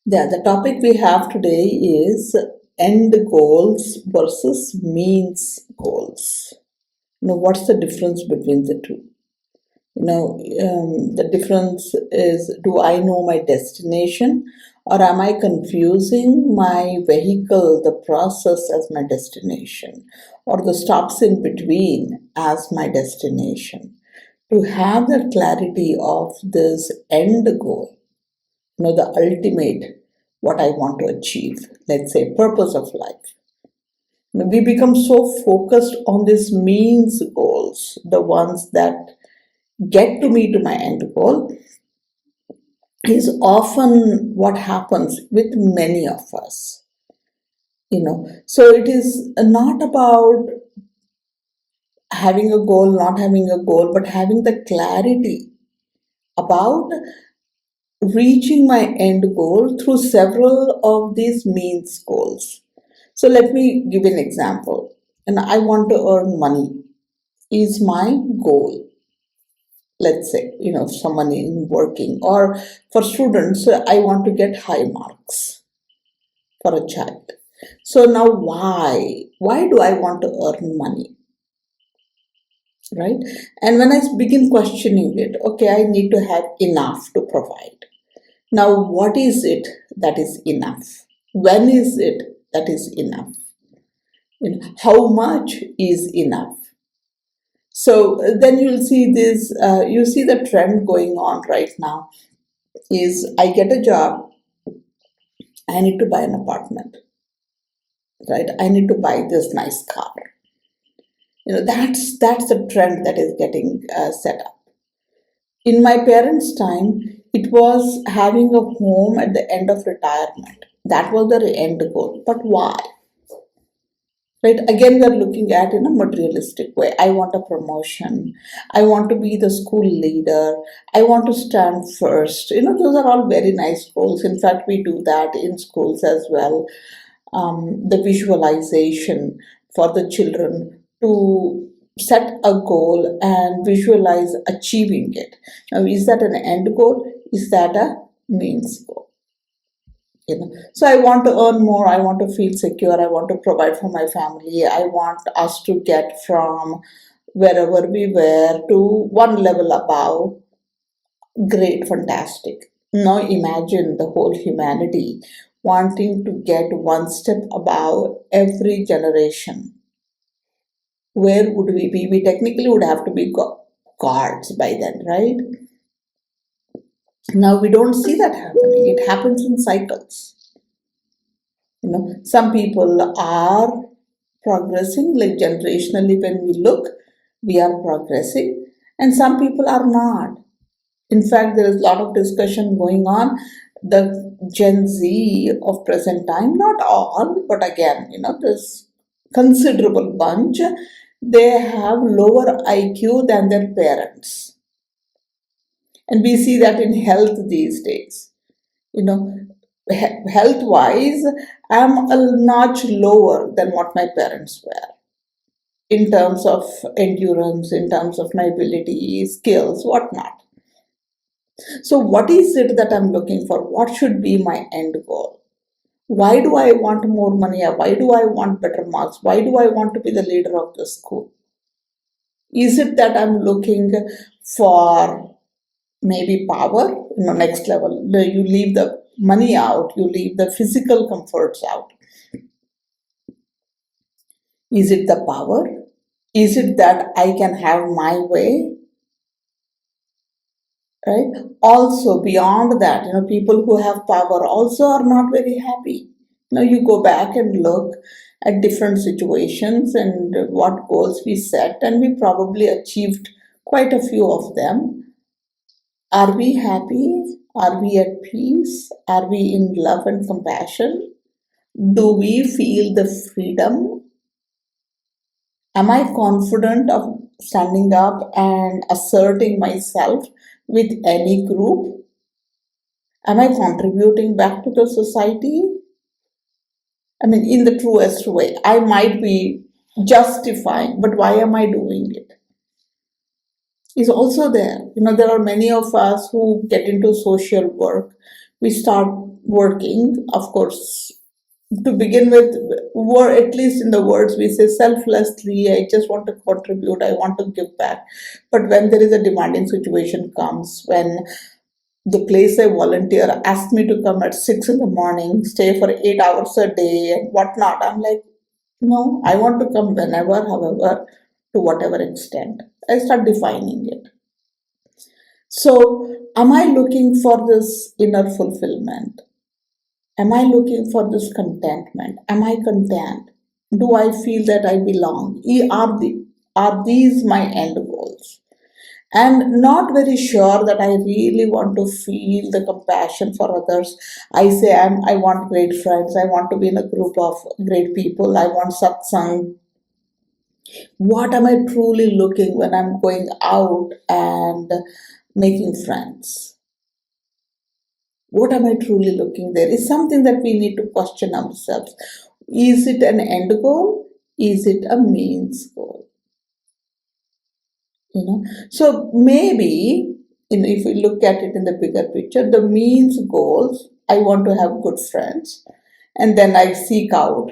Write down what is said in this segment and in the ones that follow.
The topic we have today is end goals versus means goals. What's the difference between the two? The difference is, do I know my destination, or am I confusing my vehicle, the process, as my destination, or the stops in between as my destination? To have the clarity of this end goal, the ultimate, what I want to achieve, let's say, purpose of life. We become so focused on these means goals, the ones that get to me to my end goal, is often what happens with many of us. So it is not about having a goal, not having a goal, but having the clarity about reaching my end goal through several of these means goals. So let me give an example. And I want to earn money is my goal. Let's say, someone in working, or for students, I want to get high marks for a child. So now why do I want to earn money? Right? And when I begin questioning it, okay, I need to have enough to provide. Now, what is it that is enough? When is it that is enough? How much is enough? So then you'll see this, you see the trend going on right now is, I get a job, I need to buy an apartment, right? I need to buy this nice car. That's the trend that is getting set up. In my parents' time, it was having a home at the end of retirement. That was the end goal. But why? Right? Again, we are looking at in a materialistic way. I want a promotion. I want to be the school leader. I want to stand first. Those are all very nice goals. In fact, we do that in schools as well. The visualization for the children to set a goal and visualize achieving it. Now, is that an end goal? Is that a means goal? So I want to earn more, I want to feel secure, I want to provide for my family, I want us to get from wherever we were to one level above. Great, fantastic. Now imagine the whole humanity wanting to get one step above every generation. Where would we be? We technically would have to be gods by then, right? Now we don't see that happening. It happens in cycles. Some people are progressing, like generationally, when we look, we are progressing, and some people are not. In fact, there is a lot of discussion going on. The Gen Z of present time, not all, but again, this considerable bunch, they have lower IQ than their parents. And we see that in health these days. Health wise, I'm a notch lower than what my parents were in terms of endurance, in terms of my ability, skills, whatnot. So, what is it that I'm looking for? What should be my end goal? Why do I want more money? Why do I want better marks? Why do I want to be the leader of the school? Is it that I'm looking for maybe power, next level? You leave the money out, you leave the physical comforts out. Is it the power? Is it that I can have my way? Right? Also, beyond that, people who have power also are not very happy. You go back and look at different situations and what goals we set, and we probably achieved quite a few of them. Are we happy? Are we at peace? Are we in love and compassion? Do we feel the freedom? Am I confident of standing up and asserting myself with any group? Am I contributing back to the society? I mean, in the truest way. I might be justifying, but why am I doing it? Is also there. There are many of us who get into social work We start working, of course, to begin with, or at least in the words we say selflessly, I just want to contribute, I want to give back. But when there is a demanding situation comes, when the place I volunteer asked me to come at 6 in the morning, stay for 8 hours a day and whatnot, I'm like, no, I want to come whenever, however, to whatever extent. I start defining it. So, am I looking for this inner fulfillment? Am I looking for this contentment? Am I content? Do I feel that I belong? Are these my end goals? And not very sure that I really want to feel the compassion for others. I say I want great friends. I want to be in a group of great people. I want satsang. What am I truly looking when I'm going out and making friends? What am I truly looking there is something that we need to question ourselves. Is it an end goal? Is it a means goal? So maybe, if we look at it in the bigger picture, the means goals, I want to have good friends, and then I seek out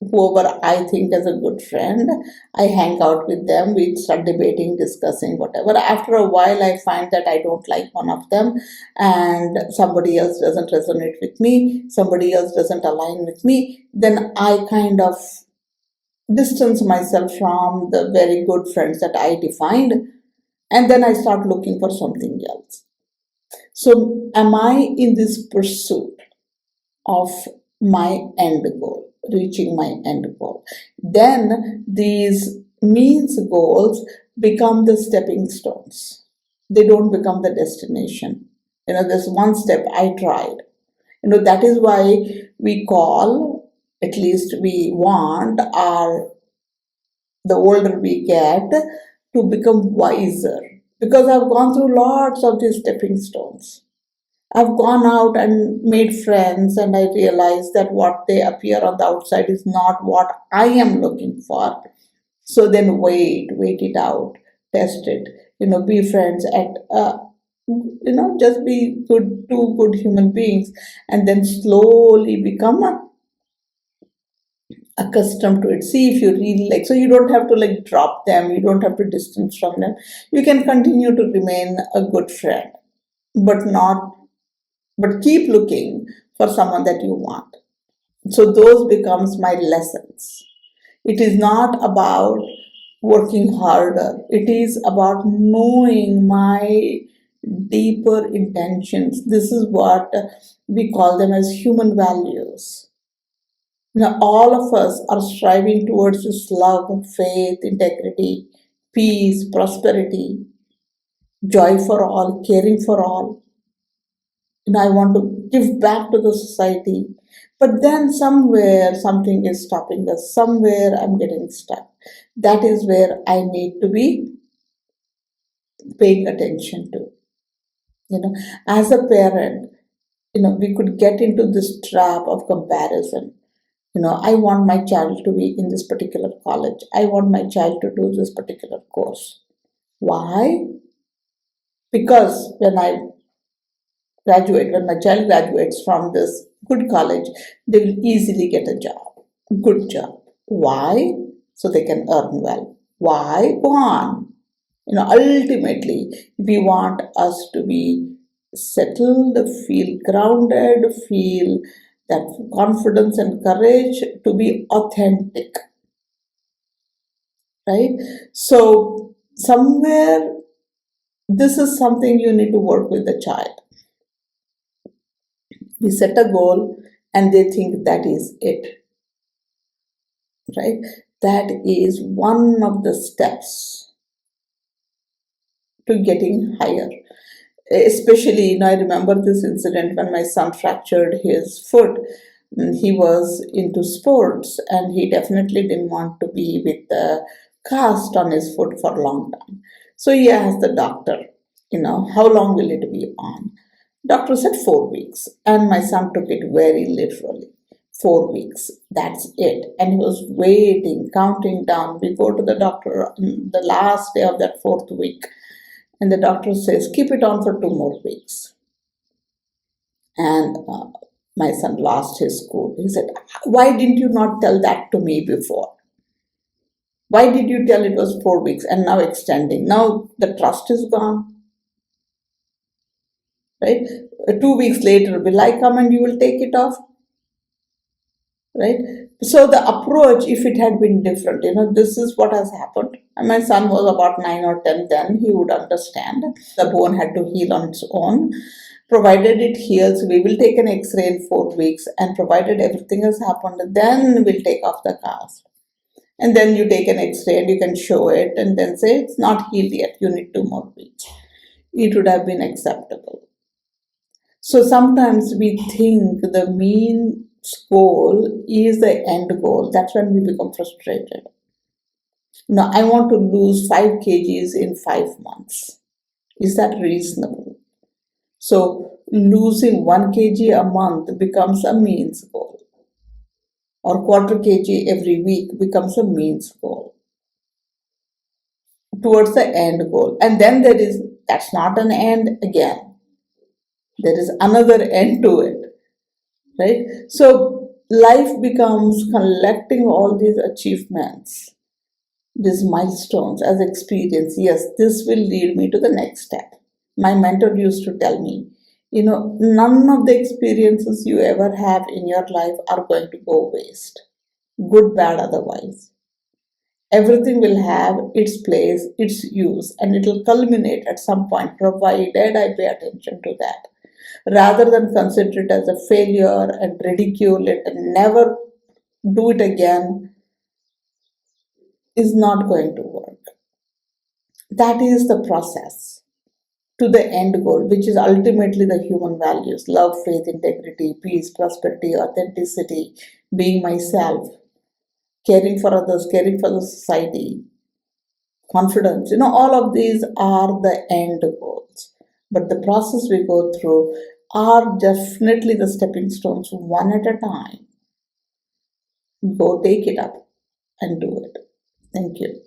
whoever I think is a good friend. I hang out with them, we start debating, discussing, whatever. After a while I find that I don't like one of them, and somebody else doesn't resonate with me, somebody else doesn't align with me, then I kind of distance myself from the very good friends that I defined, and then I start looking for something else. So, am I in this pursuit of my end goal, reaching my end goal? Then these means goals become the stepping stones. They don't become the destination. There's one step I tried. That is why we call, at least we want our the older we get, to become wiser. Because I've gone through lots of these stepping stones. I've gone out and made friends, and I realized that what they appear on the outside is not what I am looking for. So then wait it out, test it, be friends just be two good human beings, and then slowly become accustomed to it. See if you really like. So you don't have to like drop them, you don't have to distance from them. You can continue to remain a good friend, but not but keep looking for someone that you want. So those becomes my lessons. It is not about working harder. It is about knowing my deeper intentions. This is what we call them as human values. All of us are striving towards this love, faith, integrity, peace, prosperity, joy for all, caring for all. I want to give back to the society. But then somewhere something is stopping us, somewhere I'm getting stuck. That is where I need to be paying attention to. As a parent, we could get into this trap of comparison. I want my child to be in this particular college. I want my child to do this particular course. Why? Because when my child graduates from this good college, they will easily get a job, good job. Why? So they can earn well. Why? Go on. Ultimately, we want us to be settled, feel grounded, feel that confidence and courage to be authentic, right? So, somewhere, this is something you need to work with the child. We set a goal and they think that is it, right? That is one of the steps to getting higher. Especially, I remember this incident when my son fractured his foot. He was into sports and he definitely didn't want to be with the cast on his foot for a long time. So he asked the doctor, how long will it be on? Doctor said 4 weeks, and my son took it very literally. 4 weeks, that's it. And he was waiting, counting down. We go to the doctor on the last day of that 4th week, and the doctor says, keep it on for 2 more weeks. and my son lost his school. He said, "Why didn't you not tell that to me before? Why did you tell it was 4 weeks and now extending? Now the trust is gone, right? 2 weeks later, will I come and you will take it off, right?" So the approach, if it had been different, this is what has happened. And my son was about 9 or 10 then, he would understand. The bone had to heal on its own. Provided it heals, we will take an X-ray in 4 weeks, and provided everything has happened, then we'll take off the cast. And then you take an X-ray and you can show it, and then say it's not healed yet. You need 2 more weeks. It would have been acceptable. So sometimes we think the mean goal is the end goal. That's when we become frustrated. Now, I want to lose 5 kgs in 5 months. Is that reasonable? So, losing 1 kg a month becomes a means goal, or quarter kg every week becomes a means goal towards the end goal. And then that's not an end again. There is another end to it, right? So life becomes collecting all these achievements, these milestones as experience. Yes, this will lead me to the next step. My mentor used to tell me, none of the experiences you ever have in your life are going to go waste, good, bad, otherwise. Everything will have its place, its use, and it will culminate at some point, provided I pay attention to that. Rather than consider it as a failure and ridicule it and never do it again, is not going to work. That is the process to the end goal, which is ultimately the human values: love, faith, integrity, peace, prosperity, authenticity, being myself, caring for others, caring for the society, confidence. All of these are the end goals. But the process we go through are definitely the stepping stones, one at a time. Go take it up and do it. Thank you.